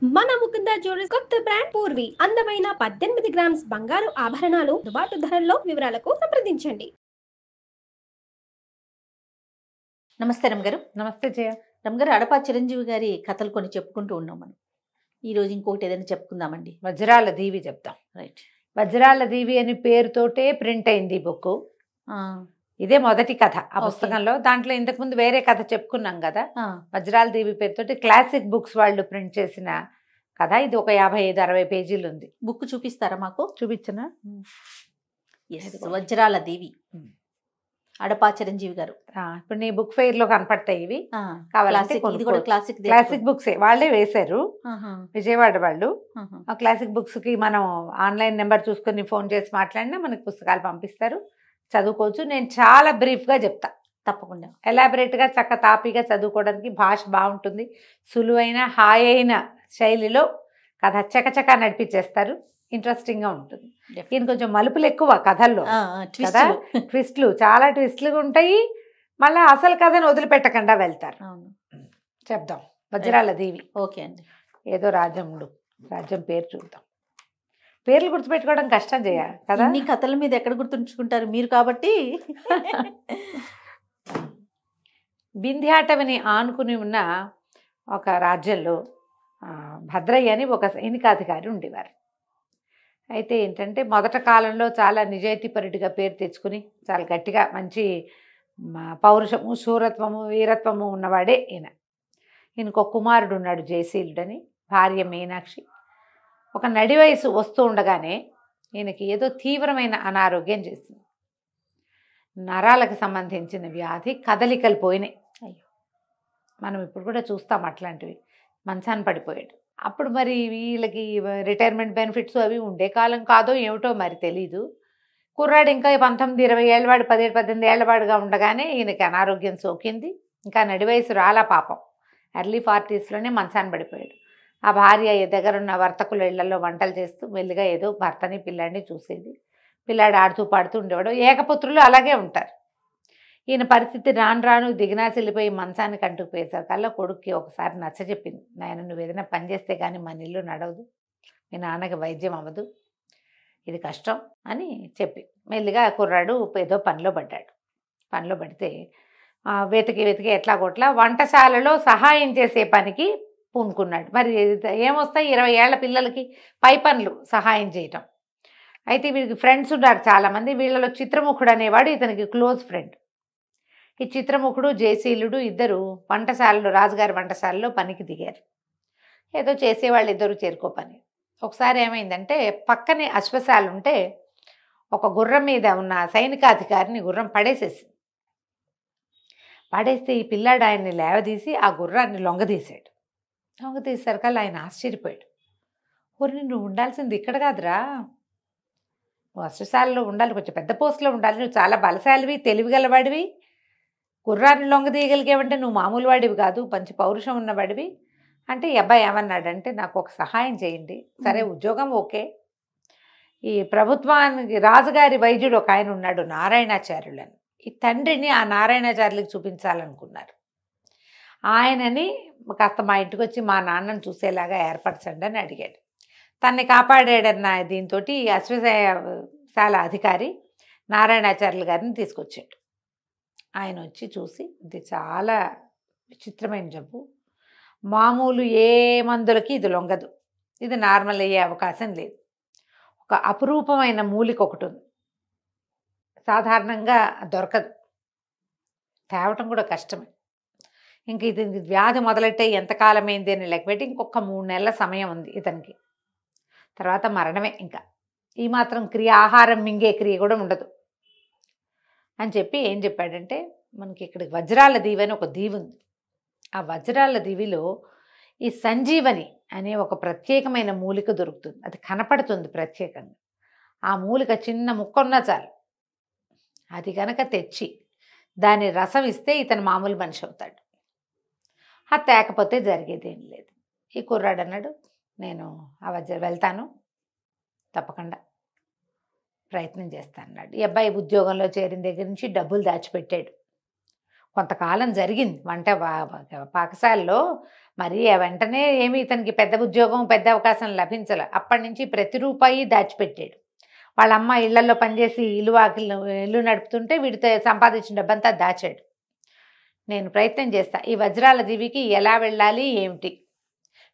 మన ముకుంద జ్యువెలర్స్ కొత్త బ్రాండ్ పూర్వి అందమైన 18 గ్రామ్స్ బంగారు ఆభరణాలు దుబాటు ధరల్లో వివరాలకు సంప్రదించండి. నమస్తే రమగారు. నమస్తే జయ. రమగారు, అడపా చిరంజీవి గారి కథలు కొన్ని చెప్పుకుంటూ ఉన్నాం మనం. ఈ రోజు ఇంకొకటి ఏదైనా చెప్పుకుందామండి. వజ్రాల దీవి చెప్తాం. రైట్. వజ్రాల దీవి అని పేరుతోటే ప్రింట్ అయింది ఈ బుక్. ఇదే మొదటి కథ ఆ పుస్తకంలో. దాంట్లో ఇంతకుముందు వేరే కథ చెప్పుకున్నాం కదా, వజ్రాల దీవి పేరుతోటి క్లాసిక్ బుక్స్ వాళ్ళు ప్రింట్ చేసిన కథ. ఇది ఒక 55-60 పేజీలు ఉంది. బుక్ చూపిస్తారా మాకు? చూపించనా? వజ్రాల దేవి, అడపా చిరంజీవి గారు. ఇప్పుడు నీ బుక్ ఫెయిర్ లో కనపడతాయి ఇవి. ఇది కూడా క్లాసిక్ క్లాసిక్ బుక్స్ వాళ్ళే వేశారు, విజయవాడ వాళ్ళు. ఆ క్లాసిక్ బుక్స్ కి మనం ఆన్లైన్ నెంబర్ చూసుకుని ఫోన్ చేసి మాట్లాడినా మనకి పుస్తకాలు పంపిస్తారు, చదువుకోవచ్చు. నేను చాలా బ్రీఫ్ గా చెప్తా, తప్పకుండా ఎలాబరేట్ గా చక్క తాపీగా చదువుకోవడానికి. భాష బాగుంటుంది, సులువైన హాయ్ అయిన శైలిలో కథ చకచకా నడిపించేస్తారు. ఇంట్రెస్టింగ్ గా ఉంటుంది. ఈయన కొంచెం మలుపులు ఎక్కువ కథల్లో, ట్విస్ట్లు, చాలా ట్విస్ట్లు ఉంటాయి. మళ్ళీ అసలు కథను వదిలిపెట్టకుండా వెళ్తారు. చెప్దాం. వజ్రాల దీవి. ఓకే అండి. ఏదో రాజ్యం పేరు చూద్దాం. పేర్లు గుర్తుపెట్టుకోవడం కష్టం చేయ కదా. ఈ కథల మీద ఎక్కడ గుర్తుంచుకుంటారు మీరు కాబట్టి. వింధ్యాటవిని ఆనుకుని ఉన్న ఒక రాజ్యంలో భద్రయ్య అని ఒక సైనికాధికారి ఉండేవారు. అయితే ఏంటంటే మొదట కాలంలో చాలా నిజాయితీపరుడిగా పేరు తెచ్చుకుని చాలా గట్టిగా మంచి పౌరుషము, శూరత్వము, వీరత్వము ఉన్నవాడే ఈయన. ఈయనకు ఒక కుమారుడు ఉన్నాడు జయశీలుడని, భార్య మీనాక్షి. ఒక నడి వయసు వస్తూ ఉండగానే ఈయనకి ఏదో తీవ్రమైన అనారోగ్యం చేసింది. నరాలకు సంబంధించిన వ్యాధి, కదలికలు పోయినాయి. అయ్యో, మనం ఇప్పుడు కూడా చూస్తాం అట్లాంటివి. మంచాన పడిపోయాడు. అప్పుడు మరి వీళ్ళకి రిటైర్మెంట్ బెనిఫిట్స్ అవి ఉండే కాలం కాదో ఏమిటో మరి తెలీదు. కుర్రాడు ఇంకా 19-20 ఏళ్ళవాడు, 17-18 ఏళ్ళవాడుగా ఉండగానే ఈయనకి అనారోగ్యం సోకింది. ఇంకా నడి వయసు రాలా పాపం. ఎర్లీ 40sలోనే మంచాన పడిపోయాడు. ఆ భార్య దగ్గరున్న వర్తకుల ఇళ్లలో వంటలు చేస్తూ మెల్లిగా ఏదో భర్తని పిల్లాడిని చూసేది. పిల్లాడు ఆడుతూ పాడుతూ ఉండేవాడు. ఏకపుత్రులు అలాగే ఉంటారు. ఈయన పరిస్థితి రాను రాను దిగనాసిల్లిపోయి మంచానికి అంటుకుపోయేసరికల్లా కొడుక్కి ఒకసారి నచ్చజెప్పింది. నాయన, నువ్వు ఏదైనా పని చేస్తే కానీ మన ఇల్లు నడవదు, మీ నాన్నకి వైద్యం అవ్వదు, ఇది కష్టం అని చెప్పి మెల్లిగా కుర్రాడు ఏదో పనిలో పడ్డాడు. పనిలో పడితే వెతికి ఎట్లా కొట్లా వంటశాలలో సహాయం చేసే పనికి పూనుకున్నాడు. మరి ఏమొస్తాయి 20 ఏళ్ల పిల్లలకి పై పనులు సహాయం చేయటం. అయితే వీడికి ఫ్రెండ్స్ ఉన్నారు చాలామంది. వీళ్ళలో చిత్రముఖుడు అనేవాడు ఇతనికి క్లోజ్ ఫ్రెండ్. ఈ చిత్రముఖుడు, జయశీలుడు ఇద్దరు వంటశాలలో, రాజుగారి వంటశాలలో పనికి దిగారు. ఏదో చేసేవాళ్ళు ఇద్దరు చేరుకో పని. ఒకసారి ఏమైందంటే పక్కనే అశ్వశాల ఉంటే ఒక గుర్రం మీద ఉన్న సైనికాధికారిని గుర్రం పడేసేసింది. పడేస్తే ఈ పిల్లాడు ఆయన్ని లేవదీసి ఆ గుర్రాన్ని లొంగదీశాడు. లొంగదీసరికల్లా ఆయన ఆశ్చర్యపోయాడు. ఊరిని నువ్వు ఉండాల్సింది ఇక్కడ కాదురా, నువ్వు అశ్వశాలలో ఉండాలి, కొంచెం పెద్ద పోస్టులో ఉండాలి, నువ్వు చాలా బలశాలివి, తెలివిగలవాడివి, గుర్రాన్ని లొంగదీయగలిగేవంటే నువ్వు మామూలు వాడివి కాదు, మంచి పౌరుషం ఉన్నవాడివి అంటే ఈ అబ్బాయి ఏమన్నాడంటే, నాకు ఒక సహాయం చేయండి. సరే, ఉద్యోగం ఓకే. ఈ ప్రభుత్వానికి రాజుగారి వైద్యుడు ఒక ఆయన ఉన్నాడు, నారాయణాచార్యులని. ఈ తండ్రిని ఆ నారాయణాచార్యులకు చూపించాలనుకున్నారు. ఆయనని కాస్త మా ఇంటికి వచ్చి మా నాన్నను చూసేలాగా ఏర్పరచండి అని అడిగాడు. తన్ని కాపాడాడన్న దీంతో ఈ అశ్వశాల అధికారి నారాయణాచార్యులు గారిని తీసుకొచ్చాడు. ఆయన వచ్చి చూసి, ఇది చాలా విచిత్రమైన జబ్బు, మామూలు ఏ మందులకి ఇది లొంగదు, ఇది నార్మల్ అయ్యే అవకాశం లేదు, ఒక అపురూపమైన మూలిక ఒకటి ఉంది, సాధారణంగా దొరకదు, తేవటం కూడా కష్టమే, ఇంక ఇది వ్యాధి మొదలెట్టే ఎంతకాలమైంది అని లెక్కపెట్టి ఇంకొక 3 నెలల సమయం ఉంది ఇతనికి, తర్వాత మరణమే. ఇంకా ఈ మాత్రం క్రియ, ఆహారం మింగే క్రియ కూడా ఉండదు అని చెప్పి ఏం చెప్పాడంటే, మనకి ఇక్కడ వజ్రాల దీవి అని ఒక దీవి ఉంది. ఆ వజ్రాల దీవిలో ఈ సంజీవని అనే ఒక ప్రత్యేకమైన మూలిక దొరుకుతుంది. అది కనపడుతుంది ప్రత్యేకంగా. ఆ మూలిక చిన్న ముక్కున్నా చాలు, అది కనుక తెచ్చి దాని రసం ఇస్తే ఇతను మామూలు మనిషి అవుతాడు. అది తేకపోతే జరిగేదేం లేదు. ఈ కుర్రాడు అన్నాడు, నేను వెళ్తాను, తప్పకుండా ప్రయత్నం చేస్తాను అన్నాడు. ఈ అబ్బాయి ఉద్యోగంలో చేరిన దగ్గర నుంచి డబ్బులు దాచిపెట్టాడు. కొంతకాలం జరిగింది వంట పాకశాలలో. మరి వెంటనే ఏమి ఇతనికి పెద్ద ఉద్యోగం పెద్ద అవకాశం లభించాల. అప్పటి నుంచి ప్రతి రూపాయి దాచిపెట్టాడు. వాళ్ళ అమ్మ ఇళ్లలో పనిచేసి ఇల్లు నడుపుతుంటే వీడితో సంపాదించిన డబ్బంతా దాచాడు. నేను ప్రయత్నం చేస్తా ఈ వజ్రాల దీవికి ఎలా వెళ్ళాలి ఏమిటి,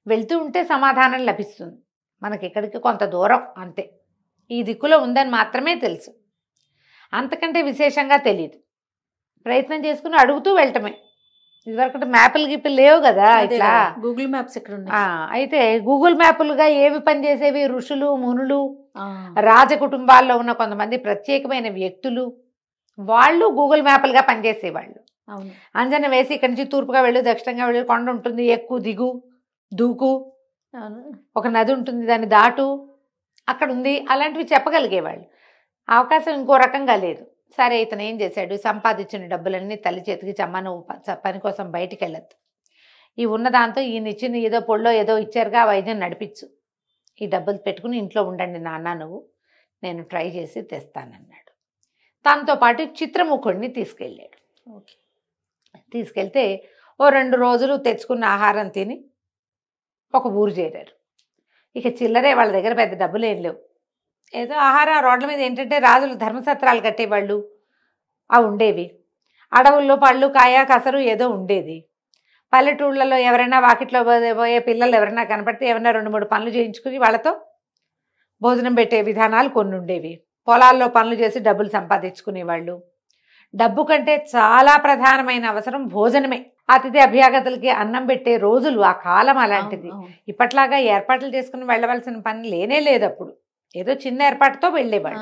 వెళ్తూ ఉంటే సమాధానం లభిస్తుంది. మనకి ఇక్కడికి కొంత దూరం అంతే, ఈ దిక్కులో ఉందని మాత్రమే తెలుసు, అంతకంటే విశేషంగా తెలియదు. ప్రయత్నం చేసుకుని అడుగుతూ వెళ్ళటమే. ఇదివరకు మ్యాపులు గిప్పులు లేవు కదా ఇట్లా. గూగుల్ మ్యాప్స్ ఇక్కడ అయితే గూగుల్ మ్యాపులుగా ఏవి పనిచేసేవి? ఋషులు, మునులు, రాజకుటుంబాల్లో ఉన్న కొంతమంది ప్రత్యేకమైన వ్యక్తులు, వాళ్ళు గూగుల్ మ్యాపులుగా పనిచేసేవాళ్ళు. అంజన వేసి ఇక్కడి నుంచి తూర్పుగా వెళ్ళు, దక్షిణంగా వెళ్ళు, కొండ ఉంటుంది, ఎక్కు దిగు దూకు, ఒక నది ఉంటుంది దాన్ని దాటు, అక్కడ ఉంది, అలాంటివి చెప్పగలిగేవాళ్ళు. అవకాశం ఇంకో రకంగా లేదు. సరే ఇతను ఏం చేశాడు, సంపాదించిన డబ్బులన్నీ తల్లి చేతికి చమ్మను పని కోసం బయటికి వెళ్ళొద్దు, ఈ ఉన్న దాంతో ఈయన ఇచ్చిన ఏదో పొళ్ళో ఏదో ఇచ్చారుగా వైద్యం నడిపించు, ఈ డబ్బులు పెట్టుకుని ఇంట్లో ఉండండి నాన్న, నువ్వు నేను ట్రై చేసి తెస్తానన్నాడు. తనతో పాటు చిత్రముఖుడిని తీసుకెళ్ళాడు. తీసుకెళ్తే ఓ 2 రోజులు తెచ్చుకున్న ఆహారం తిని ఒక ఊరు చేరారు. ఇక చిల్లరే, వాళ్ళ దగ్గర పెద్ద డబ్బులు ఏం లేవు. ఏదో ఆహారం రోడ్ల మీద ఏంటంటే రాజులు ధర్మసత్రాలు కట్టేవాళ్ళు, అవి ఉండేవి. అడవుల్లో పళ్ళు కాయ కసరు ఏదో ఉండేది. పల్లెటూళ్ళలో ఎవరైనా వాకిట్లో పోయే పిల్లలు ఎవరైనా కనపడితే ఏమైనా 2-3 పనులు చేయించుకుని వాళ్ళతో భోజనం పెట్టే విధానాలు కొన్ని ఉండేవి. పొలాల్లో పనులు చేసి డబ్బులు సంపాదించుకునేవాళ్ళు. డబ్బు కంటే చాలా ప్రధానమైన అవసరం భోజనమే. అతిథి అభ్యాగతులకి అన్నం పెట్టే రోజులు, ఆ కాలం అలాంటిది. ఇప్పట్లాగా ఏర్పాట్లు చేసుకుని వెళ్ళవలసిన పని లేనే లేదు. అప్పుడు ఏదో చిన్న ఏర్పాటుతో వెళ్ళేవాడు.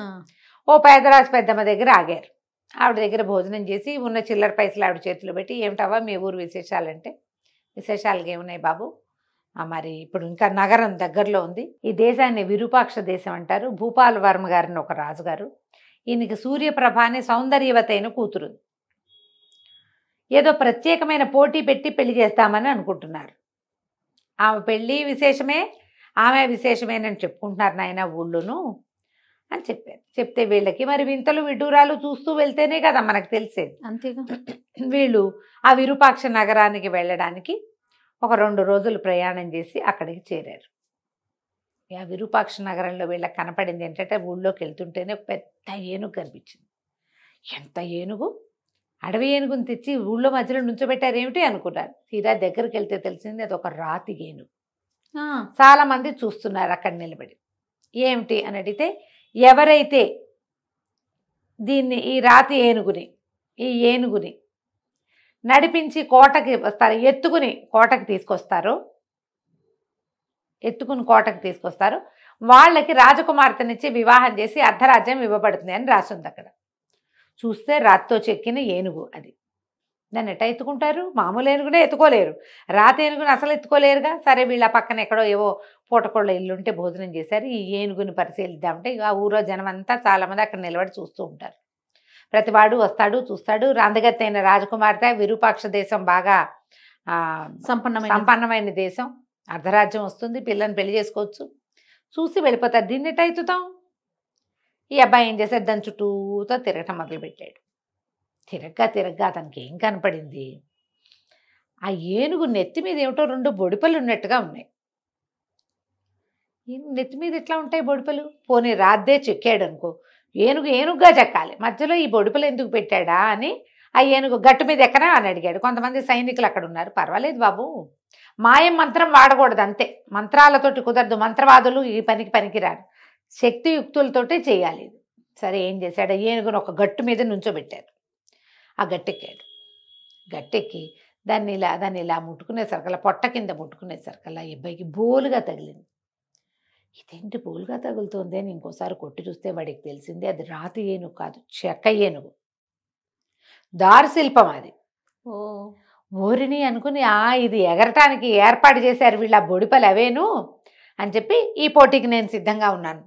ఓ పేదరాజు పెద్దమ్మ దగ్గర ఆగారు. ఆవిడ దగ్గర భోజనం చేసి ఉన్న చిల్లర పైసలు ఆవిడ చేతిలో పెట్టి, ఏమిటవ్వా మీ ఊరు విశేషాలంటే, విశేషాలుగా ఏమున్నాయి బాబు, మరి ఇప్పుడు ఇంకా నగరం దగ్గరలో ఉంది, ఈ దేశాన్ని విరూపాక్ష దేశం అంటారు. భూపాల వర్మ గారిని ఒక రాజుగారు, ఈయనకి సూర్యప్రభ అనే సౌందర్యవతైన కూతురు, ఏదో ప్రత్యేకమైన పోటీ పెట్టి పెళ్లి చేస్తామని అనుకుంటున్నారు. ఆమె పెళ్ళి విశేషమే, ఆమె విశేషమేనని చెప్పుకుంటున్నారు నాయన ఊళ్ళోనూ అని చెప్పారు. చెప్తే వీళ్ళకి మరి వింతలు విడ్డూరాలు చూస్తూ వెళ్తేనే కదా మనకు తెలిసేది. అంతేగా. వీళ్ళు ఆ విరూపాక్ష నగరానికి వెళ్ళడానికి ఒక 2 రోజులు ప్రయాణం చేసి అక్కడికి చేరారు. ఆ విరూపాక్ష నగరంలో వీళ్ళకి కనపడింది ఏంటంటే, ఊళ్ళోకి వెళ్తుంటేనే ఒక పెద్ద ఏనుగు కనిపించింది. ఎంత ఏనుగు, అడవి ఏనుగుని తెచ్చి ఊళ్ళో మధ్యలో నుంచోబెట్టారు ఏమిటి అనుకున్నారు. తీరా దగ్గరికి వెళ్తే తెలిసింది అది ఒక రాతి ఏనుగు. చాలామంది చూస్తున్నారు అక్కడ నిలబడి. ఏమిటి అని అడిగితే, ఎవరైతే దీన్ని ఈ రాతి ఏనుగుని ఈ ఏనుగుని నడిపించి కోటకి వస్తారు, ఎత్తుకుని కోటకి తీసుకొస్తారు, వాళ్ళకి రాజకుమార్తెనిచ్చి వివాహం చేసి అర్ధరాజ్యం ఇవ్వబడుతుంది అని రాసింది అక్కడ. చూస్తే రాతితో చెక్కిన ఏనుగు అది. దాన్ని ఎట్లా ఎత్తుకుంటారు? మామూలు ఏనుగునే ఎత్తుకోలేరు, రాతి ఏనుగుని అసలు ఎత్తుకోలేరుగా. సరే వీళ్ళ పక్కన ఎక్కడో ఏవో పూటకోళ్ళ ఇల్లుంటే భోజనం చేశారు. ఈ ఏనుగుని పరిశీలిద్దామంటే ఇక ఆ ఊరో జనం అంతా చాలామంది అక్కడ నిలబడి చూస్తూ ఉంటారు. ప్రతివాడు వస్తాడు, చూస్తాడు. రాందగత్తైన రాజకుమార్తె, విరూపాక్ష దేశం బాగా సంపన్నమైన దేశం, అర్ధరాజ్యం వస్తుంది, పిల్లని పెళ్లి చేసుకోవచ్చు, చూసి వెళ్ళిపోతారు. దీన్ని ఎట్లా ఎత్తుతాం? ఈ అబ్బాయి ఏం చేశాడు, దాని చుట్టూతో తిరగటం మొదలుపెట్టాడు. తిరగ్గా అతనికి ఏం కనపడింది, ఆ ఏనుగు నెత్తి మీద ఏమిటో 2 బొడిపలు ఉన్నట్టుగా ఉన్నాయి. నెత్తి మీద ఎట్లా ఉంటాయి బొడిపలు? పోనీ రాద్దే చెక్కాడు అనుకో, ఏనుగుగా చెక్కాలి, మధ్యలో ఈ బొడిపలు ఎందుకు పెట్టాడా అని ఆ ఏనుగు గట్టు మీద ఎక్కడా అని అడిగాడు. కొంతమంది సైనికులు అక్కడ ఉన్నారు. పర్వాలేదు బాబు, మాయం మంత్రం వాడకూడదు అంతే, మంత్రాలతోటి కుదరదు, మంత్రవాదులు ఈ పనికిరారు, శక్తియుక్తులతోటే చేయాలి. సరే ఏం చేశాడు, ఏనుగును ఒక గట్టు మీద నుంచోబెట్టారు. ఆ గట్టెక్కాడు. గట్టెక్కి దాన్ని ఇలా ముట్టుకునేసరికల్లా, పొట్ట కింద ముట్టుకునేసరికల్లా ఈ అబ్బాయికి బోలుగా తగిలింది. ఇదేంటి బోలుగా తగులుతుంది అని ఇంకోసారి కొట్టి చూస్తే వాడికి తెలిసింది అది రాతి ఏనుగు కాదు, చెక్క ఏనుగు, దారుశిల్పం అది. ఓరిని అనుకుని, ఇది ఎగరటానికి ఏర్పాటు చేశారు వీళ్ళ బొడిపలు అవేను అని చెప్పి, ఈ పోటీకి నేను సిద్ధంగా ఉన్నాను,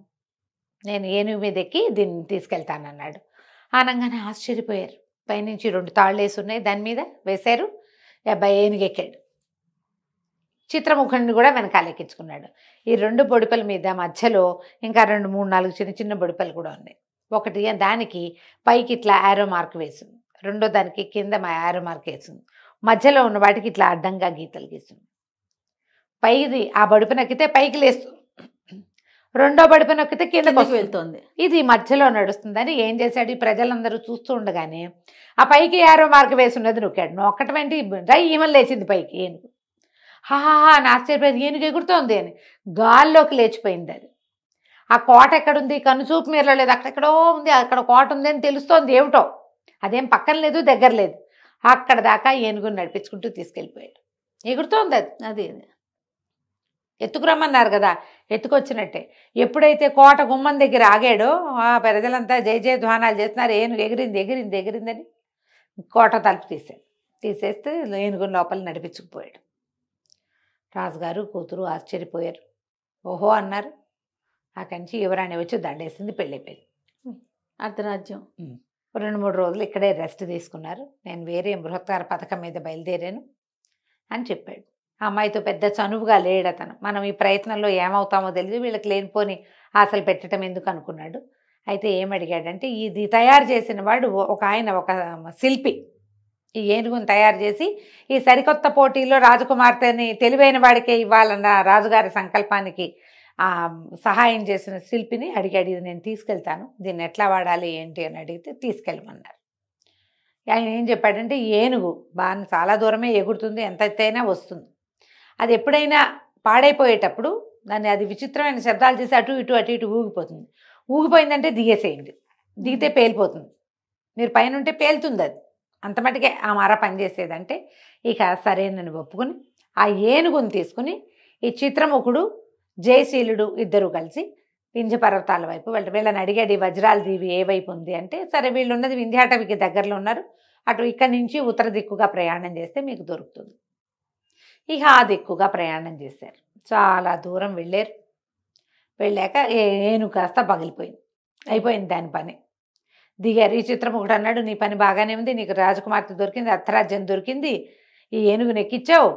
నేను ఏనుగు మీద ఎక్కి దీన్ని తీసుకెళ్తానన్నాడు. ఆనంగానే ఆశ్చర్యపోయారు. పైనుంచి 2 తాళ్ళు వేసి ఉన్నాయి, దాని మీద వేశారు. అబ్బాయి ఏనుగు ఎక్కాడు. చిత్రముఖుడిని కూడా వెనకాల ఎక్కించుకున్నాడు. ఈ 2 బొడిపల మీద మధ్యలో ఇంకా 2, 3, 4 చిన్న బొడిపలు కూడా ఉన్నాయి. ఒకటి దానికి పైకి ఇట్లా యారో మార్క్ వేసింది. రెండో దానికి కింద మా యారో మార్క్ వేసింది, మధ్యలో ఉన్న వాటికి ఇట్లా అడ్డంగా గీతలు గీస్తుంది. పైది ఆ బడుపు నొక్కితే పైకి లేస్తుంది, రెండో బడుపు నొక్కితే కిందకి వెళ్తుంది. ఇది మధ్యలో నడుస్తుందని ఏం చేశాడు, ఈ ప్రజలందరూ చూస్తూ ఉండగానే ఆ పైకి యారో మార్క్ వేసి ఉన్నది నొక్కాడు. నొక్కటం ఏంటి, ఈమె లేచింది పైకి. ఏనుగు హాహా అని ఆశ్చర్యపోయింది, ఏనుగు ఎగురుతోంది అని. గాల్లోకి లేచిపోయింది అది. ఆ కోట ఎక్కడుంది, కనుచూపు మీరలో లేదు, అక్కడెక్కడో ఉంది, అక్కడ కోట ఉంది అని తెలుస్తోంది ఏమిటో. అదేం పక్కన లేదు, దగ్గర లేదు. అక్కడ దాకా ఏనుగుని నడిపించుకుంటూ తీసుకెళ్ళిపోయాడు. ఎగురుతోంది అది. అదే ఎత్తుకురమ్మన్నారు కదా, ఎత్తుకొచ్చినట్టే. ఎప్పుడైతే కోట గుమ్మం దగ్గర ఆగాడో ఆ ప్రజలంతా జయ జయ ధ్వానాలు చేస్తున్నారు, ఏనుగు ఎగిరింది ఎగిరింది ఎగిరిందని. కోట తలుపు తీసేస్తే ఏనుగుని లోపల నడిపించుకుపోయాడు. రాజుగారు కూతురు ఆశ్చర్యపోయారు, ఓహో అన్నారు. అక్కడి నుంచి యువరాణి వచ్చి దండేసింది, పెళ్ళైపోయింది. అర్ధరాజ్యం 2-3 రోజులు ఇక్కడే రెస్ట్ తీసుకున్నారు. నేను వేరే బృహత్కార పథకం మీద బయలుదేరాను అని చెప్పాడు. ఆ అమ్మాయితో పెద్ద చనువుగా లేడు అతను. మనం ఈ ప్రయత్నంలో ఏమవుతామో తెలియదు, వీళ్ళకి లేనిపోని ఆశలు పెట్టడం ఎందుకు అనుకున్నాడు. అయితే ఏమడిగాడంటే, ఇది తయారు చేసిన వాడు ఒక శిల్పి. ఈ ఏనుగుని తయారు చేసి ఈ సరికొత్త పోటీలో రాజకుమార్తెని తెలివైన వాడికే ఇవ్వాలన్న రాజుగారి సంకల్పానికి సహాయం చేసిన శిల్పిని అడిగాడు. ఇది నేను తీసుకెళ్తాను, దీన్ని ఎట్లా వాడాలి ఏంటి అని అడిగితే తీసుకెళ్ళమన్నారు. ఆయన ఏం చెప్పాడంటే, ఏనుగు బాగా చాలా దూరమే ఎగురుతుంది, ఎంత ఎత్తైనా వస్తుంది. అది ఎప్పుడైనా పాడైపోయేటప్పుడు దాన్ని అది విచిత్రమైన శబ్దాలు చేసి అటు ఇటు ఊగిపోతుంది. ఊగిపోయిందంటే దిగేసేయండి, దిగితే పేలిపోతుంది. మీరు పైన ఉంటే పేలుతుంది అది, అంత మటుకే ఆ మార పనిచేసేదంటే. ఇక సరేనని ఒప్పుకుని ఆ ఏనుగుని తీసుకుని ఈ చిత్రముఖుడు జయశీలుడు ఇద్దరు కలిసి వింధ్య పర్వతాల వైపు వీళ్ళని అడిగాడు, ఈ వజ్రాల దీవి ఏ వైపు ఉంది అంటే, సరే వీళ్ళు ఉన్నది వింధ్యాటవికి దగ్గరలో ఉన్నారు, అటు ఇక్కడి నుంచి ఉత్తర దిక్కుగా ప్రయాణం చేస్తే మీకు దొరుకుతుంది. ఇక ఆ దిక్కుగా ప్రయాణం చేశారు. చాలా దూరం వెళ్ళారు. వెళ్ళాక ఏనుగు కాస్త పగిలిపోయింది, అయిపోయింది దాని పని. దిగారు. ఈ చిత్రముఖుడు అన్నాడు, నీ పని బాగానే ఉంది, నీకు రాజకుమార్తె దొరికింది, అర్ధరాజ్యం దొరికింది, ఈ ఏనుగుని ఎక్కించావు,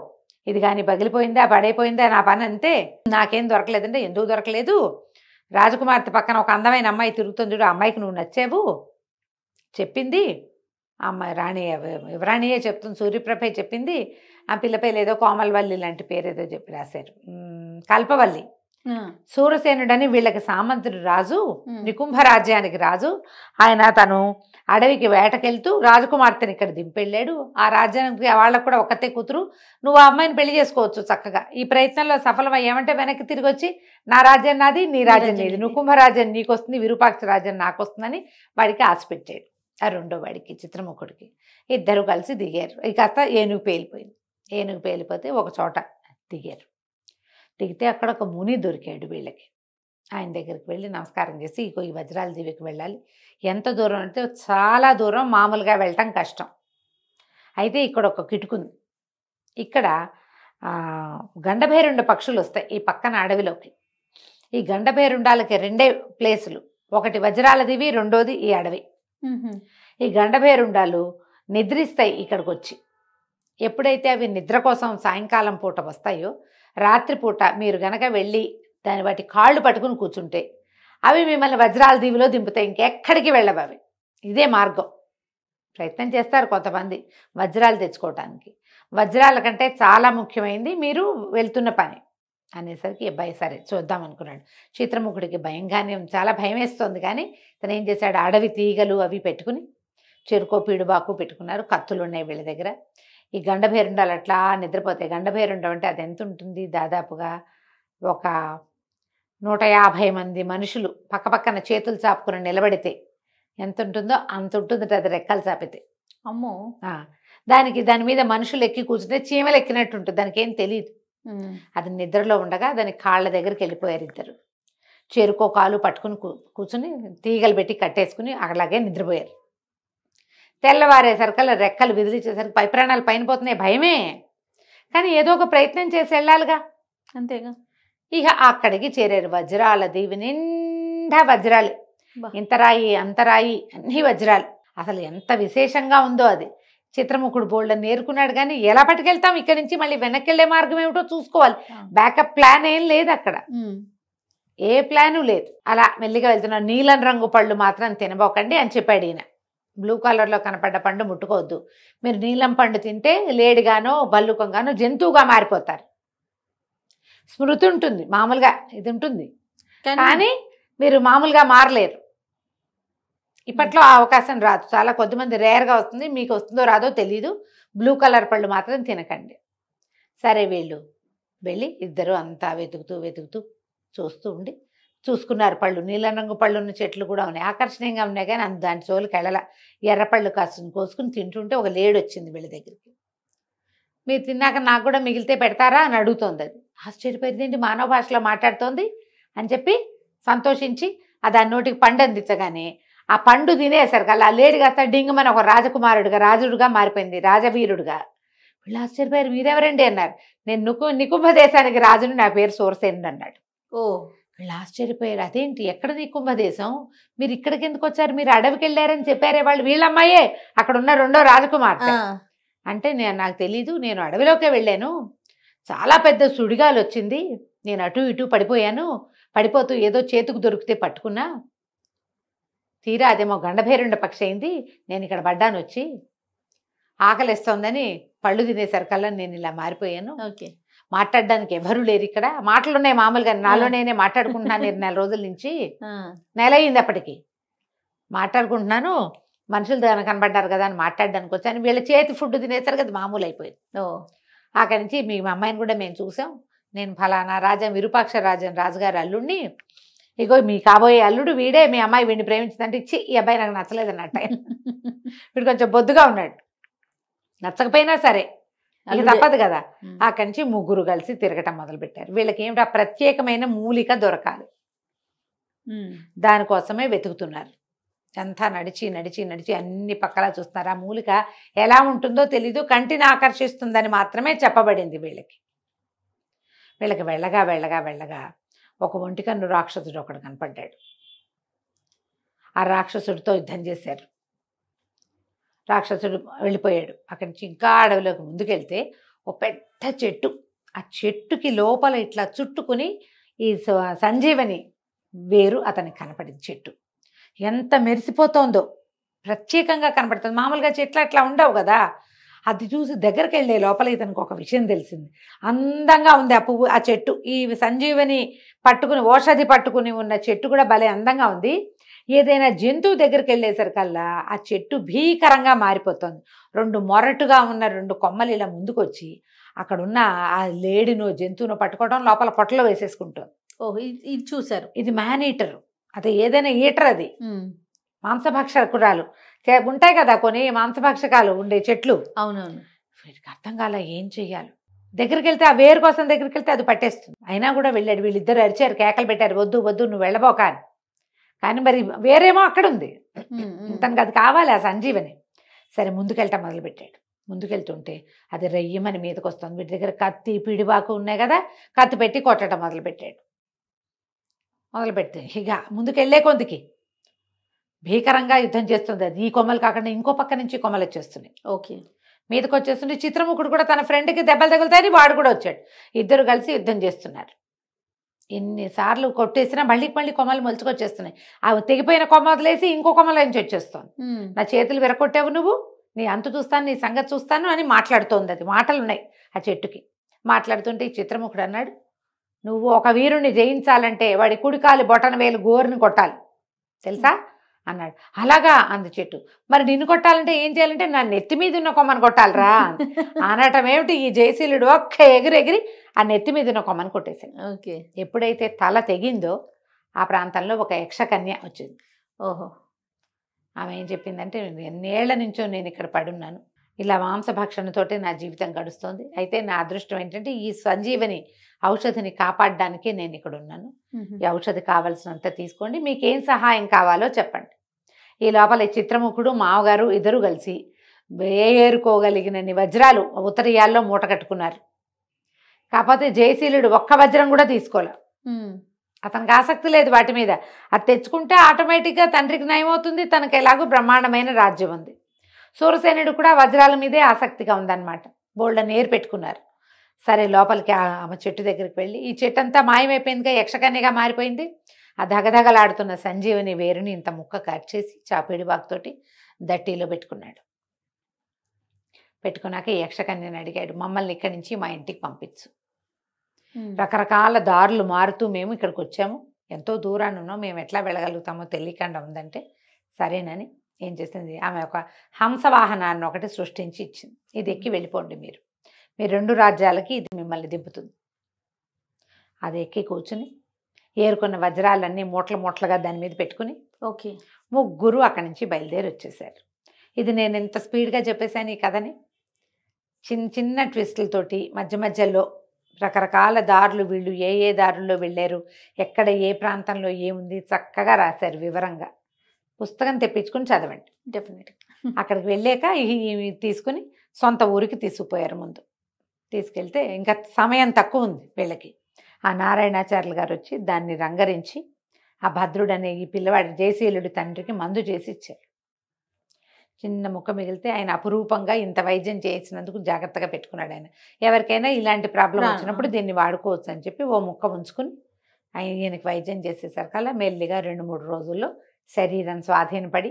ఇది కానీ పగిలిపోయిందా పడైపోయిందా, నా పని అంతే, నాకేం దొరకలేదంటే, ఎందుకు దొరకలేదు, రాజకుమార్తె పక్కన ఒక అందమైన అమ్మాయి తిరుగుతుంది చూడు, ఆ అమ్మాయికి నువ్వు నచ్చావు చెప్పింది. అమ్మాయి రాణి యువరాణియే చెప్తుంది, సూర్యప్రభే చెప్పింది. ఆ పిల్ల పేరు ఏదో కోమలవల్లి లాంటి పేరేదో చెప్పి రాశారు, కల్పవల్లి. సూరసేనుడని వీళ్ళకి సామంతుడు రాజు, నికుంభ రాజ్యానికి రాజు. ఆయన తను అడవికి వేటకెళ్తూ రాజకుమార్తెని ఇక్కడ దింపెళ్ళాడు. ఆ రాజ్యానికి వాళ్ళకు కూడా ఒక్కతే కూతురు, నువ్వు ఆ అమ్మాయిని పెళ్లి చేసుకోవచ్చు చక్కగా. ఈ ప్రయత్నంలో సఫలమయ్యామంటే వెనక్కి తిరిగి వచ్చి నా రాజ్యం నాది, నీ రాజ్యం నీది, నికుంభ రాజ్యం నీకు వస్తుంది, విరూపాక్ష రాజ్యం నాకు వస్తుందని వాడికి ఆశ పెట్టాడు. ఆ రెండో వాడికి చిత్రముఖుడికి. ఇద్దరు కలిసి దిగారు. ఇక కాస్త ఏనుగు పేలిపోయింది. ఏనుగు పేలిపోతే ఒక చోట దిగారు. దిగితే అక్కడ ఒక ముని దొరికాడు వీళ్ళకి. ఆయన దగ్గరికి వెళ్ళి నమస్కారం చేసి, ఇగో ఈ వజ్రాల దీవికి వెళ్ళాలి. ఎంత దూరం అంటే చాలా దూరం, మామూలుగా వెళ్ళటం కష్టం. అయితే ఇక్కడ ఒక కిటుకుంది. ఇక్కడ గండభేరుండ పక్షులు వస్తాయి ఈ పక్కన అడవిలోకి. ఈ గండభేరుండాలకి 2 ప్లేసులు, ఒకటి వజ్రాల దివి, రెండోది ఈ అడవి. ఈ గండభేరుండాలు నిద్రిస్తాయి ఇక్కడికి వచ్చి. ఎప్పుడైతే అవి నిద్ర కోసం సాయంకాలం పూట వస్తాయో, రాత్రిపూట మీరు గనక వెళ్ళి వాటి కాళ్ళు పట్టుకుని కూర్చుంటే అవి మిమ్మల్ని వజ్రాల దీవిలో దింపుతాయి, ఇంకెక్కడికి వెళ్ళవు అవి. ఇదే మార్గం. ప్రయత్నం చేస్తారు కొంతమంది వజ్రాలు తెచ్చుకోవటానికి. వజ్రాల కంటే చాలా ముఖ్యమైనది మీరు వెళ్తున్న పని అనేసరికి అబ్బాయి సరే చూద్దాం అనుకున్నాడు. చిత్రముఖుడికి భయంగానే చాలా భయం వేస్తుంది. కానీ తను ఏం చేశాడు, అడవి తీగలు అవి పెట్టుకుని, చెరుకో పీడుబాకు పెట్టుకున్నారు, కత్తులు ఉన్నాయి వీళ్ళ దగ్గర. ఈ గండభేరుండాలు అట్లా నిద్రపోతాయి. గండభేరుండం అంటే అది ఎంత ఉంటుంది, దాదాపుగా ఒక 150 మంది మనుషులు పక్కపక్కన చేతులు చాపుకుని నిలబడితే ఎంత ఉంటుందో అంత ఉంటుంది అది, రెక్కలు చాపితే. అమ్మో. దాని మీద మనుషులు ఎక్కి కూర్చుంటే చీమలు ఎక్కినట్టు ఉంటుంది, దానికి ఏం తెలియదు. అది నిద్రలో ఉండగా దాని కాళ్ళ దగ్గరికి వెళ్ళిపోయారు ఇద్దరు. చెరుకో కాలు పట్టుకుని కూర్చుని తీగలు పెట్టి కట్టేసుకుని అలాగే నిద్రపోయారు. తెల్లవారేసరికల్లా రెక్కలు విదిలిచేసరికి పై ప్రాణాలు పైన పోతున్నాయి, భయమే. కానీ ఏదో ఒక ప్రయత్నం చేసి వెళ్ళాలిగా, అంతేగా. ఇక అక్కడికి చేరారు. వజ్రాల దీవి నిండా వజ్రాలు, ఇంతరాయి అంతరాయి అన్ని వజ్రాలు. అసలు ఎంత విశేషంగా ఉందో అది. చిత్రముఖుడు బోల్డని నేర్చుకున్నాడు. కానీ ఎలా పట్టుకెళ్తాం ఇక్కడి నుంచి, మళ్ళీ వెనక్కి వెళ్ళే మార్గం ఏమిటో చూసుకోవాలి. బ్యాకప్ ప్లాన్ ఏం లేదు అక్కడ, ఏ ప్లాను లేదు. అలా మెల్లిగా వెళ్తున్నాడు. నీలం రంగు పళ్ళు మాత్రం తినబోకండి అని చెప్పాడు ఈయన. బ్లూ కలర్లో కనపడ్డ పండు ముట్టుకోవద్దు. మీరు నీలం పండు తింటే లేడిగానో భల్లుకంగానో జంతువుగా మారిపోతారు. స్మృతి ఉంటుంది, మామూలుగా ఇది ఉంటుంది, కానీ మీరు మామూలుగా మారలేరు. ఇప్పట్లో ఆ అవకాశం రాదు, చాలా కొద్దిమంది రేర్గా వస్తుంది. మీకు వస్తుందో రాదో తెలీదు. బ్లూ కలర్ పళ్ళు మాత్రం తినకండి. సరే వీళ్ళు వెళ్ళి ఇద్దరు అంతా వెతుకుతూ చూసుకున్నారు. పళ్ళు నీలం రంగు పళ్ళు ఉన్న చెట్లు కూడా ఉన్నాయి, ఆకర్షణీయంగా ఉన్నాయి, కానీ దాని జోలికి వెళ్ళాల. ఎర్రపళ్ళు కోసుకుని తింటుంటే ఒక లేడి వచ్చింది వీళ్ళ దగ్గరికి. మీరు తిన్నాక నాకు కూడా మిగిలితే పెడతారా అని అడుగుతోంది. అది ఆశ్చర్యపోయింది, మానవ భాషలో మాట్లాడుతోంది అని చెప్పి సంతోషించి దాని నోటికి పండు అందించగానే ఆ పండు తినేసరికి అలా లేడి కాస్త డింగమని ఒక రాజకుమారుడుగా రాజుడుగా మారిపోయింది, రాజవీరుడుగా. వీళ్ళు ఆశ్చర్యపోయారు. మీరెవరండి అన్నారు. నేను నికుంభ దేశానికి రాజుని, నా పేరు సూరసేనుడు అన్నాడు. ఓ, వీళ్ళు ఆశ్చర్యపోయారు. అదేంటి, ఎక్కడ నికుంభ దేశం, మీరు ఇక్కడికి ఎందుకు వచ్చారు, మీరు అడవికి వెళ్ళారని చెప్పారే వాళ్ళు. వీళ్ళమ్మాయే అక్కడ ఉన్న రెండో రాజకుమార్తె అంటే నాకు తెలీదు, నేను అడవిలోకే వెళ్ళాను, చాలా పెద్ద సుడిగాలు వచ్చింది, నేను అటు ఇటు పడిపోయాను, పడిపోతూ ఏదో చేతుకు దొరికితే పట్టుకున్నా, తీరా అదేమో గండభేరుండ పక్షి అయింది, నేను ఇక్కడ పడ్డాను, వచ్చి ఆకలిస్తోందని పళ్ళు తినేసరికల్లా నేను ఇలా మారిపోయాను. ఓకే, మాట్లాడడానికి ఎవరు లేరు ఇక్కడ, మాటలు ఉన్నాయి మామూలుగా, నాలో నేనే మాట్లాడుకుంటున్నాను 2 రోజుల నుంచి, నెల అయింది అప్పటికి మాట్లాడుకుంటున్నాను, మనుషులు దాని కనబడ్డారు కదా అని మాట్లాడడానికి వచ్చాను. వీళ్ళ చేతి ఫుడ్ తినేసరికి అది మామూలు అయిపోయింది. అక్కడి నుంచి మీ అమ్మాయిని కూడా మేము చూసాం, నేను ఫలానా విరూపాక్ష రాజుగారి అల్లుడిని, ఇగో మీ కాబోయే అల్లుడు వీడే, మీ అమ్మాయి వీడిని ప్రేమించిందంటే ఇచ్చి ఈ అబ్బాయి నాకు నచ్చలేదు అన్నట్టు. వీడు కొంచెం బొద్దుగా ఉన్నాడు, నచ్చకపోయినా సరే అది తప్పదు కదా. అక్కడి నుంచి ముగ్గురు కలిసి తిరగటం మొదలుపెట్టారు. వీళ్ళకి ఏమిటా ప్రత్యేకమైన మూలిక దొరకాలి, దానికోసమే వెతుకుతున్నారు. అంతా నడిచి అన్ని పక్కలా చూస్తున్నారు. ఆ మూలిక ఎలా ఉంటుందో తెలీదు, కంటిని ఆకర్షిస్తుందని మాత్రమే చెప్పబడింది. వీళ్ళకి వెళ్ళగా ఒక ఒంటికన్ను రాక్షసుడు ఒకడు కనపడ్డాడు. ఆ రాక్షసుడితో యుద్ధం చేశారు. రాక్షసుడు వెళ్ళిపోయాడు. అక్కడి నుంచి ఇంకా అడవిలోకి ముందుకెళ్తే ఒక పెద్ద చెట్టు, ఆ చెట్టుకి లోపల ఇట్లా చుట్టుకుని ఈ సంజీవని వేరు అతనికి కనపడింది. చెట్టు ఎంత మెరిసిపోతోందో, ప్రత్యేకంగా కనపడుతుంది. మామూలుగా చెట్లు అట్లా ఉండవు కదా. అది చూసి దగ్గరికి వెళ్ళే లోపల ఇతనికి ఒక విషయం తెలిసింది. అందంగా ఉంది ఆ పువ్వు, ఆ చెట్టు. ఈ సంజీవని పట్టుకుని, ఓషధి పట్టుకుని ఉన్న చెట్టు కూడా భలే అందంగా ఉంది. ఏదైనా జంతువు దగ్గరికి వెళ్ళేసరికల్లా ఆ చెట్టు భీకరంగా మారిపోతుంది. 2 మొరటుగా ఉన్న 2 కొమ్మలు ఇలా ముందుకు వచ్చి అక్కడున్న ఆ లేడినో జంతువునో పట్టుకోవడం, లోపల పొట్టలో వేసేసుకుంటుంది. ఓహ్, ఇది చూశారు. ఇది మ్యాన్ ఈటర్, అది ఏదైనా ఈటర్, అది మాంసభక్షకురాలు. ఉంటాయి కదా కొన్ని మాంసభక్షకాలు ఉండే చెట్లు. అవునవును. వీడికి అర్థం కాల ఏం చెయ్యాలి. దగ్గరికి వెళ్తే ఆ వేరు కోసం దగ్గరికి వెళ్తే అది పట్టేస్తుంది. అయినా కూడా వెళ్ళాడు. వీళ్ళిద్దరు అరిచారు, కేకలు పెట్టారు, వద్దు నువ్వు వెళ్ళబోక అని. కానీ మరి వేరేమో అక్కడ ఉంది, తనకు అది కావాలి, ఆ సంజీవని. సరే ముందుకెళ్ళటం మొదలుపెట్టాడు. ముందుకెళ్తుంటే అది రెయ్యమని మీదకి వస్తుంది. వీటి దగ్గర కత్తి పిడిబాకు ఉన్నాయి కదా, కత్తి పెట్టి కొట్టడం మొదలుపెడితే ఇక ముందుకెళ్లే కొందికి భీకరంగా యుద్ధం చేస్తుంది. అది ఈ కొమ్మలు కాకుండా ఇంకో పక్క నుంచి కొమ్మలు వచ్చేస్తున్నాయి. ఓకే, మీదకి వచ్చేస్తుంటే చిత్రముఖుడు కూడా తన ఫ్రెండ్కి దెబ్బలు తగులుతాయని వాడు కూడా వచ్చాడు. ఇద్దరు కలిసి యుద్ధం చేస్తున్నారు. ఎన్నిసార్లు కొట్టేసినా మళ్ళీ కొమ్మలు మొలుచుకొచ్చేస్తున్నాయి. అవి తెగిపోయిన కొమ్మ వదిలేసి ఇంకో కొమ్మల నుంచి వచ్చేస్తుంది. నా చేతులు విరగొట్టావు నువ్వు, నీ అంతు చూస్తాను, నీ సంగతి చూస్తాను అని మాట్లాడుతోంది. అది మాటలు ఉన్నాయి ఆ చెట్టుకి. మాట్లాడుతుంటే ఈ చిత్రముఖుడు అన్నాడు, నువ్వు ఒక వీరుణ్ణి జయించాలంటే వాడి కుడికాలి బొటన వేలు గోరుని కొట్టాలి తెలుసా అన్నాడు. అలాగా అంది చెట్టు. మరి నిన్ను కొట్టాలంటే ఏం చేయాలంటే నా నెత్తి మీద ఉన్న కొమ్మని కొట్టాలరా అనటం ఏమిటి. ఈ జయశీలుడు ఒక్క ఎగిరి ఆ నెత్తి మీద ఉన్న కొమ్మని కొట్టేశాడు. ఓకే, ఎప్పుడైతే తల తెగిందో ఆ ప్రాంతంలో ఒక యక్షకన్య వచ్చింది. ఓహో, ఆమె ఏం చెప్పిందంటే, ఎన్నేళ్ల నుంచో నేను ఇక్కడ పడున్నాను, ఇలా మాంసభక్షణతోటే నా జీవితం గడుస్తోంది. అయితే నా అదృష్టం ఏంటంటే ఈ సంజీవని ఔషధిని కాపాడడానికే నేను ఇక్కడ ఉన్నాను. ఈ ఔషధి కావాల్సినంత తీసుకోండి, మీకేం సహాయం కావాలో చెప్పండి. ఈ లోపల చిత్రముఖుడు మావగారు ఇద్దరు కలిసి ఏరుకోగలిగినన్ని వజ్రాలు ఉత్తరీయాల్లో మూట కట్టుకున్నారు. కాకపోతే జయశీలుడు ఒక్క వజ్రం కూడా తీసుకోలే. అతనికి ఆసక్తి లేదు వాటి మీద. అది తెచ్చుకుంటే ఆటోమేటిక్గా తండ్రికి నయం అవుతుంది, తనకు ఎలాగో బ్రహ్మాండమైన రాజ్యం ఉంది. సూరసేనుడు కూడా వజ్రాల మీదే ఆసక్తిగా ఉందన్నమాట. బోల్డని ఏరు పెట్టుకున్నారు. సరే లోపలికి ఆమె చెట్టు దగ్గరికి వెళ్ళి, ఈ చెట్టు అంతా మాయమైపోయిందిగా, యక్షకన్యగా మారిపోయింది. ఆ దగదగలాడుతున్న సంజీవని వేరుని ఇంత ముక్క కట్ చేసి చాపేడి బాకుతోటి దట్టీలో పెట్టుకున్నాడు. పెట్టుకున్నాక ఈ యక్షకన్యని అడిగాడు, మమ్మల్ని ఇక్కడి నుంచి మా ఇంటికి పంపించు. రకరకాల దారులు మారుతూ మేము ఇక్కడికి వచ్చాము, ఎంతో దూరాన్ని ఉన్నాం, మేము ఎట్లా వెళ్ళగలుగుతామో తెలియకుండా ఉందంటే సరేనని ఏం చేసింది, ఆమె ఒక హంసవాహనాన్ని ఒకటి సృష్టించి ఇచ్చింది. ఇది ఎక్కి వెళ్ళిపోండి, మీరు రెండు రాజ్యాలకి ఇది మిమ్మల్ని దింపుతుంది. అది ఎక్కి కూర్చుని ఏరుకున్న వజ్రాలన్నీ మూటలుగా దాని మీద పెట్టుకుని ఓకే ముగ్గురు అక్కడి నుంచి బయలుదేరి వచ్చేసారు. ఇది నేను ఎంత స్పీడ్గా చెప్పేశాను ఈ కథని. చిన్న చిన్న ట్విస్టులతోటి మధ్యలో రకరకాల దారులు, వీళ్ళు ఏ దారుల్లో వెళ్ళారు, ఎక్కడ ఏ ప్రాంతంలో ఏముంది చక్కగా రాశారు వివరంగా. పుస్తకం తెప్పించుకుని చదవండి. డెఫినెట్గా అక్కడికి వెళ్ళాక ఇవి తీసుకుని సొంత ఊరికి తీసుకుపోయారు. ముందు తీసుకెళ్తే ఇంకా సమయం తక్కువ ఉంది వీళ్ళకి. ఆ నారాయణాచార్యులు గారు వచ్చి దాన్ని రంగరించి ఆ భద్రుడు అనే ఈ పిల్లవాడి జయశీలుడి తండ్రికి మందు చేసి ఇచ్చారు. చిన్న ముక్క మిగిలితే ఆయన అపురూపంగా ఇంత వైద్యం చేయించినందుకు జాగ్రత్తగా పెట్టుకున్నాడు. ఆయన ఎవరికైనా ఇలాంటి ప్రాబ్లం వచ్చినప్పుడు దీన్ని వాడుకోవచ్చు అని చెప్పి ఓ ముక్క ఉంచుకుని ఈయనకి వైద్యం చేసేసరికల్లా మెల్లిగా 2-3 రోజుల్లో శరీరం స్వాధీనపడి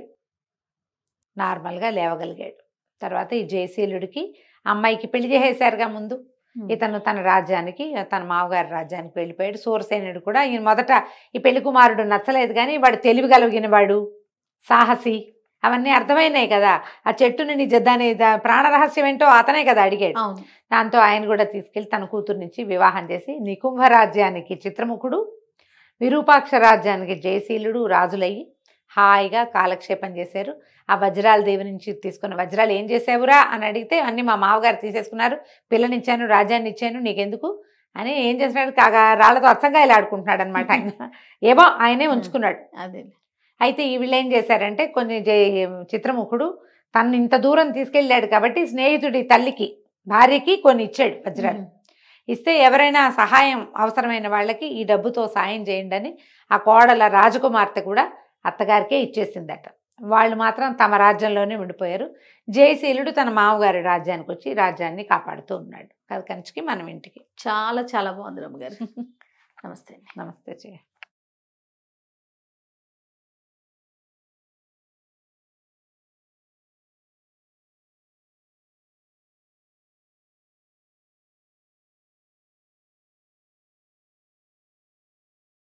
నార్మల్గా లేవగలిగాడు. తర్వాత ఈ జయశీలుడికి అమ్మాయికి పెళ్లి చేసేసారుగా ముందు. ఇతను తన రాజ్యానికి, తన మామగారి రాజ్యానికి వెళ్ళిపోయాడు. సూరసేనుడు కూడా ఈయన మొదట ఈ పెళ్లి కుమారుడు నచ్చలేదు, కానీ వాడు తెలివిగలిగిన వాడు, సాహసి, అవన్నీ అర్థమైనాయి కదా. ఆ చెట్టుని దాని ప్రాణరహస్యం ఏంటో అతనే కదా అడిగాడు. దాంతో ఆయన కూడా తీసుకెళ్లి తన కూతురు నుంచి వివాహం చేసి నికుంభ రాజ్యానికి చిత్రముఖుడు, విరూపాక్ష రాజ్యానికి జయశీలుడు రాజులయ్యి హాయిగా కాలక్షేపం చేశారు. ఆ వజ్రాల దేవి నుంచి తీసుకున్న వజ్రాలు ఏం చేసావురా అని అడిగితే అన్నీ మా మామగారు తీసేసుకున్నారు, పిల్లనిచ్చాను, రాజ్యాన్ని ఇచ్చాను, నీకెందుకు అని ఏం చేస్తున్నాడు, కాగా రాళ్లతో అచ్చంగాయలు ఆడుకుంటున్నాడు అనమాట. ఆయన ఏమో ఆయనే ఉంచుకున్నాడు. అదే అయితే ఈ వీళ్ళు ఏం చేశారంటే, కొన్ని చిత్రముఖుడు తను ఇంత దూరం తీసుకెళ్ళాడు కాబట్టి స్నేహితుడి తల్లికి, భార్యకి కొన్ని ఇచ్చాడు వజ్రాలు. ఇస్తే ఎవరైనా సహాయం అవసరమైన వాళ్ళకి ఈ డబ్బుతో సాయం చేయండి అని ఆ కోడల రాజకుమార్తె కూడా అత్తగారికే ఇచ్చేసిందట. వాళ్ళు మాత్రం తమ రాజ్యంలోనే ఉండిపోయారు. జయశీలుడు తన మామగారి రాజ్యానికి వచ్చి రాజ్యాన్ని కాపాడుతూ ఉన్నాడు. అది కంచికి మనం ఇంటికి. చాలా చాలా బాగుంది రమ్మగారు. నమస్తే. నమస్తే.